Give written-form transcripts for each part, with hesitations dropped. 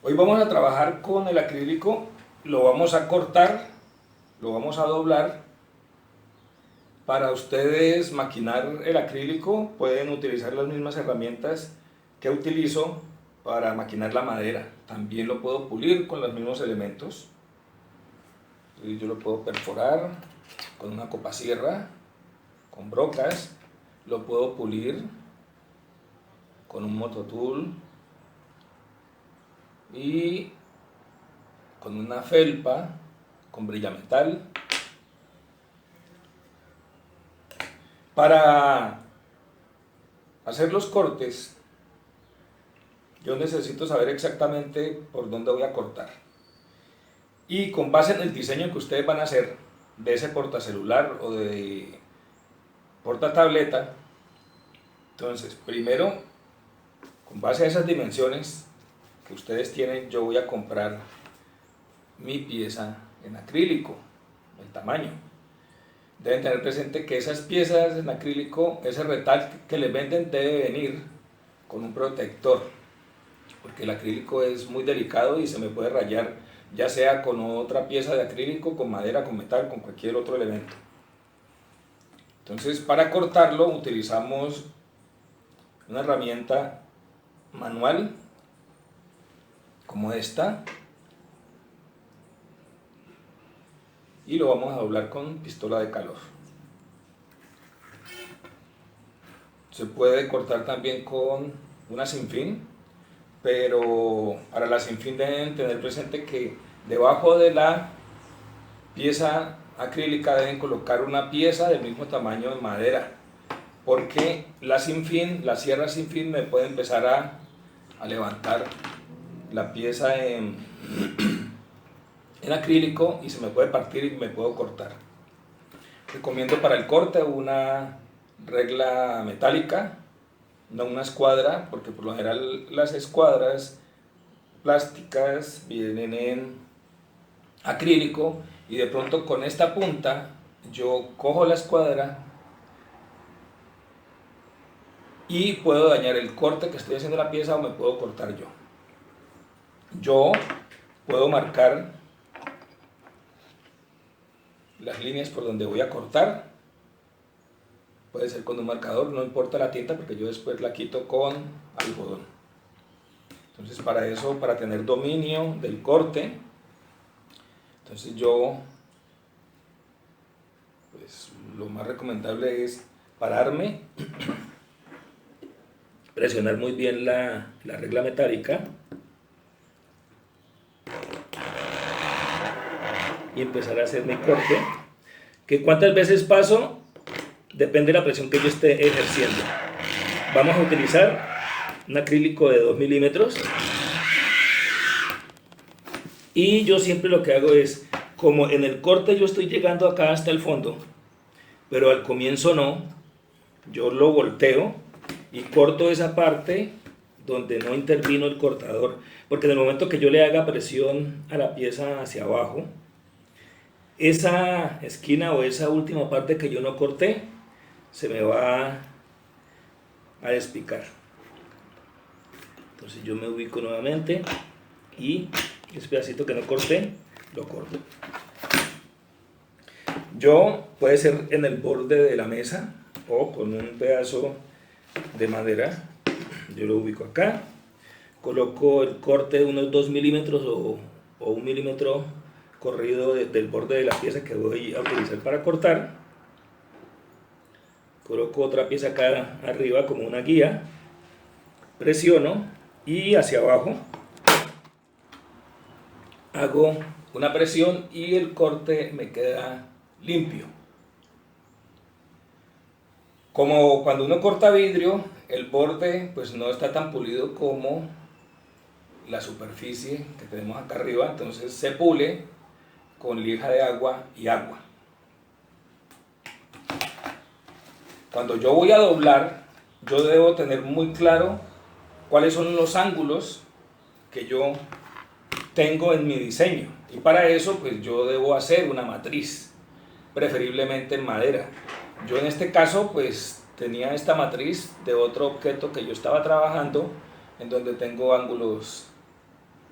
Hoy vamos a trabajar con el acrílico, lo vamos a cortar, lo vamos a doblar. Para ustedes maquinar el acrílico pueden utilizar las mismas herramientas que utilizo para maquinar la madera. También lo puedo pulir con los mismos elementos. Yo lo puedo perforar con una copasierra, con brocas, lo puedo pulir con un mototool y con una felpa, con brillametal. Para hacer los cortes, yo necesito saber exactamente por dónde voy a cortar. Y con base en el diseño que ustedes van a hacer de ese portacelular o de portatableta, entonces primero, con base a esas dimensiones que ustedes tienen, yo voy a comprar mi pieza en acrílico, el tamaño. Deben tener presente que esas piezas en acrílico, ese retal que les venden debe venir con un protector, porque el acrílico es muy delicado y se me puede rayar, ya sea con otra pieza de acrílico, con madera, con metal, con cualquier otro elemento. Entonces, para cortarlo utilizamos una herramienta manual como esta y lo vamos a doblar con pistola de calor. Se puede cortar también con una sinfín, pero para la sinfín deben tener presente que debajo de la pieza acrílica deben colocar una pieza del mismo tamaño de madera, porque la sinfín, la sierra sinfín me puede empezar a levantar la pieza en acrílico y se me puede partir y me puedo cortar. Recomiendo para el corte una regla metálica, no una escuadra, porque por lo general las escuadras plásticas vienen en acrílico y de pronto con esta punta yo cojo la escuadra y puedo dañar el corte que estoy haciendo la pieza o me puedo cortar yo. Yo puedo marcar las líneas por donde voy a cortar, puede ser con un marcador, no importa la tinta porque yo después la quito con algodón. Entonces para eso, para tener dominio del corte, entonces yo, pues lo más recomendable es pararme, presionar muy bien la regla metálica y empezar a hacer mi corte, que cuántas veces paso depende de la presión que yo esté ejerciendo. Vamos a utilizar un acrílico de 2 milímetros y yo siempre lo que hago es, como en el corte yo estoy llegando acá hasta el fondo, pero al comienzo no, yo lo volteo y corto esa parte donde no intervino el cortador, porque en el momento que yo le haga presión a la pieza hacia abajo, esa esquina o esa última parte que yo no corté se me va a despicar. Entonces yo me ubico nuevamente y ese pedacito que no corté lo corto. Yo puede ser en el borde de la mesa o con un pedazo de madera. Yo lo ubico acá, coloco el corte de unos 2 milímetros o 1 milímetro corrido del borde de la pieza que voy a utilizar para cortar. Coloco otra pieza acá arriba como una guía, presiono y hacia abajo hago una presión y el corte me queda limpio. Como cuando uno corta vidrio, el borde pues no está tan pulido como la superficie que tenemos acá arriba, entonces se pule con lija de agua y agua. Cuando yo voy a doblar, yo debo tener muy claro cuáles son los ángulos que yo tengo en mi diseño, y para eso pues yo debo hacer una matriz, preferiblemente en madera. Yo en este caso pues tenía esta matriz de otro objeto que yo estaba trabajando, en donde tengo ángulos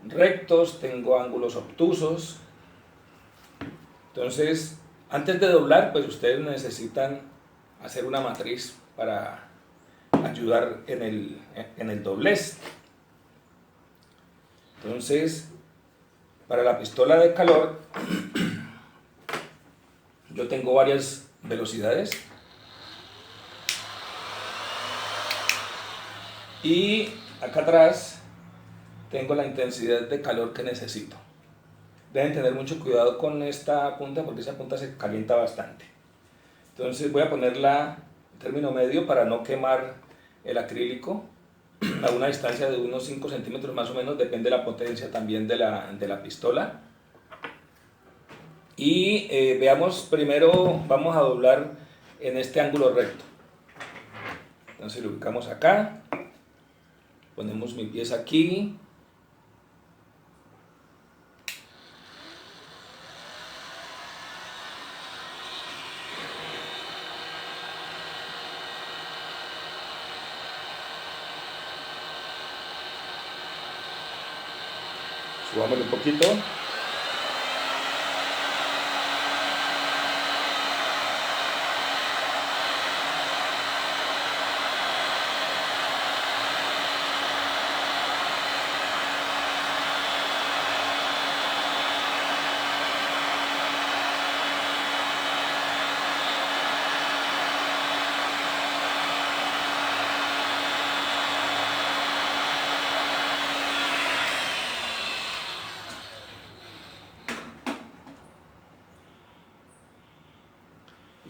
rectos, tengo ángulos obtusos. Entonces, antes de doblar, pues ustedes necesitan hacer una matriz para ayudar en el doblez. Entonces, para la pistola de calor, yo tengo varias velocidades. Y acá atrás tengo la intensidad de calor que necesito. Deben tener mucho cuidado con esta punta porque esa punta se calienta bastante. Entonces voy a ponerla en término medio para no quemar el acrílico a una distancia de unos 5 centímetros más o menos, depende de la potencia también de la pistola. Y veamos, primero vamos a doblar en este ángulo recto. Entonces lo ubicamos acá, ponemos mi pieza aquí. Subámosle un poquito.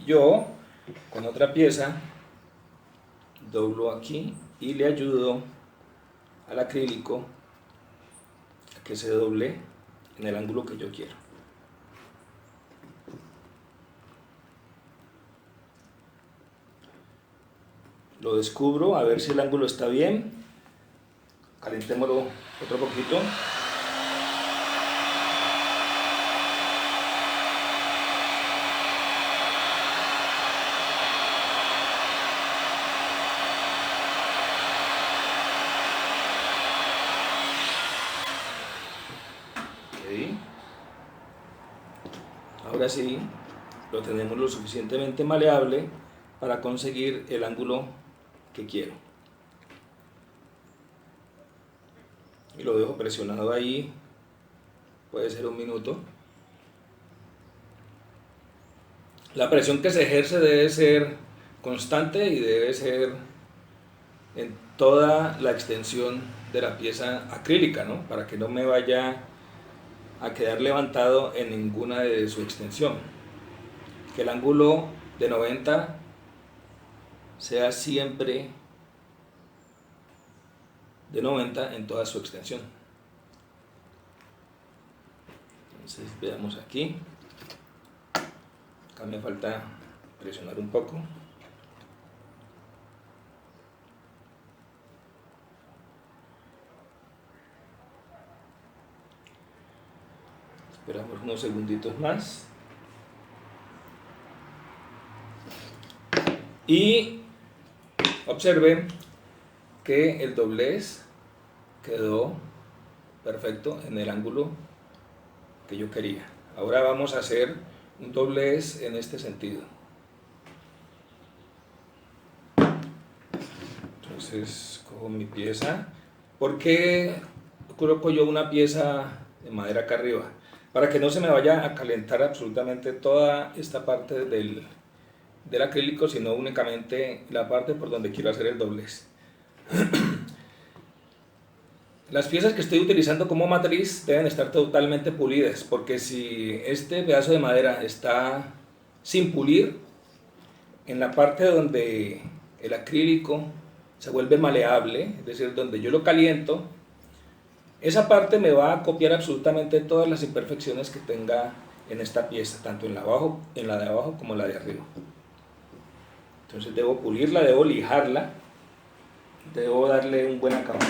Yo con otra pieza doblo aquí y le ayudo al acrílico a que se doble en el ángulo que yo quiero. Lo descubro a ver si el ángulo está bien. Calentémoslo otro poquito. Ahora sí, lo tenemos lo suficientemente maleable para conseguir el ángulo que quiero. Y lo dejo presionado ahí, puede ser 1 minuto. La presión que se ejerce debe ser constante y debe ser en toda la extensión de la pieza acrílica, ¿no? Para que no me vaya a quedar levantado en ninguna de su extensión. Que el ángulo de 90 sea siempre de 90 en toda su extensión. Entonces veamos aquí. Acá me falta presionar un poco. Esperamos unos segunditos más. Y observen que el doblez quedó perfecto en el ángulo que yo quería. Ahora vamos a hacer un doblez en este sentido. Entonces cojo mi pieza. ¿Por qué coloco yo una pieza de madera acá arriba? Para que no se me vaya a calentar absolutamente toda esta parte del acrílico, sino únicamente la parte por donde quiero hacer el doblez. Las piezas que estoy utilizando como matriz deben estar totalmente pulidas, porque si este pedazo de madera está sin pulir, en la parte donde el acrílico se vuelve maleable, es decir, donde yo lo caliento, esa parte me va a copiar absolutamente todas las imperfecciones que tenga en esta pieza, tanto en la de abajo como en la de arriba. Entonces debo pulirla, debo lijarla, debo darle un buen acabado.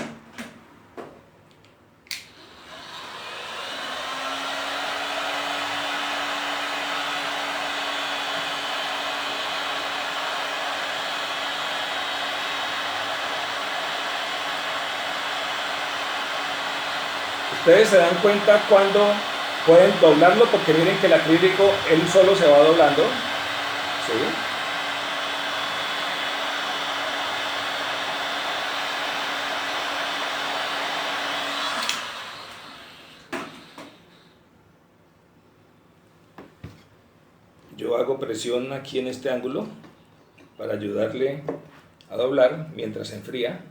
Ustedes se dan cuenta cuando pueden doblarlo, porque miren que el acrílico él solo se va doblando. ¿Sí? Yo hago presión aquí en este ángulo para ayudarle a doblar mientras se enfría.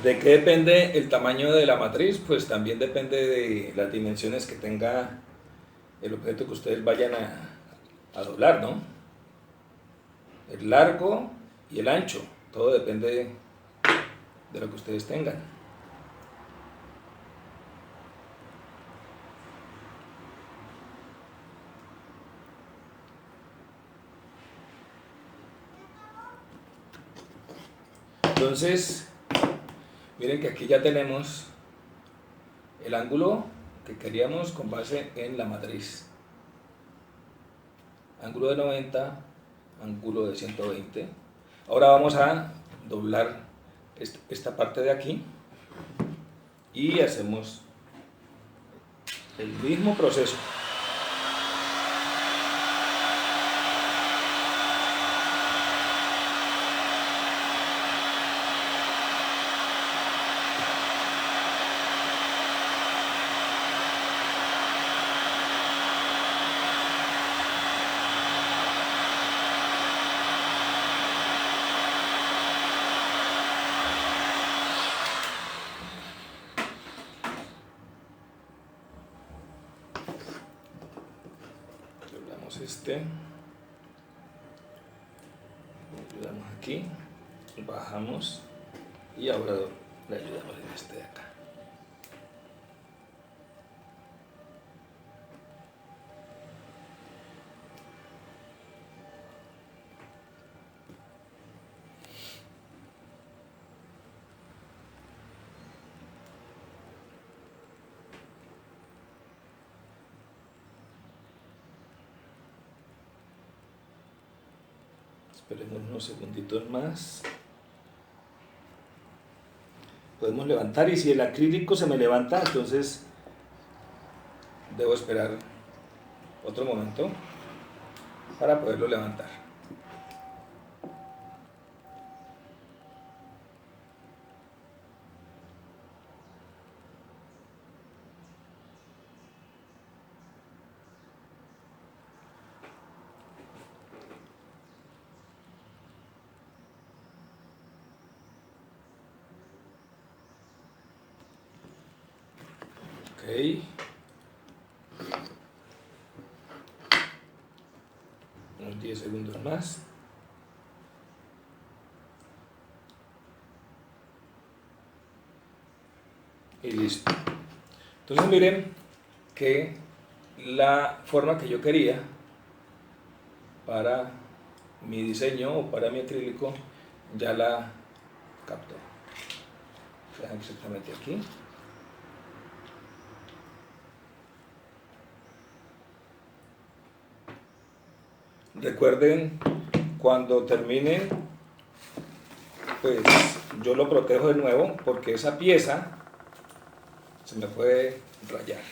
¿De qué depende el tamaño de la matriz? Pues también depende de las dimensiones que tenga el objeto que ustedes vayan a doblar, ¿no? El largo y el ancho, todo depende de lo que ustedes tengan. Entonces, miren que aquí ya tenemos el ángulo que queríamos con base en la matriz. Ángulo de 90, ángulo de 120. Ahora vamos a doblar esta parte de aquí y hacemos el mismo proceso. Este, le damos aquí, bajamos y ahora le ayudamos en este de acá. Esperemos unos segunditos más. Podemos levantar, y si el acrílico se me levanta, entonces debo esperar otro momento para poderlo levantar. Ok. Unos 10 segundos más. Y listo. Entonces miren que la forma que yo quería para mi diseño o para mi acrílico ya la captó. Vean exactamente aquí. Recuerden, cuando terminen, pues yo lo protejo de nuevo, porque esa pieza se me puede rayar.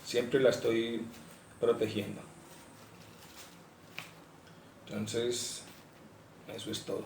Siempre la estoy protegiendo. Entonces, eso es todo.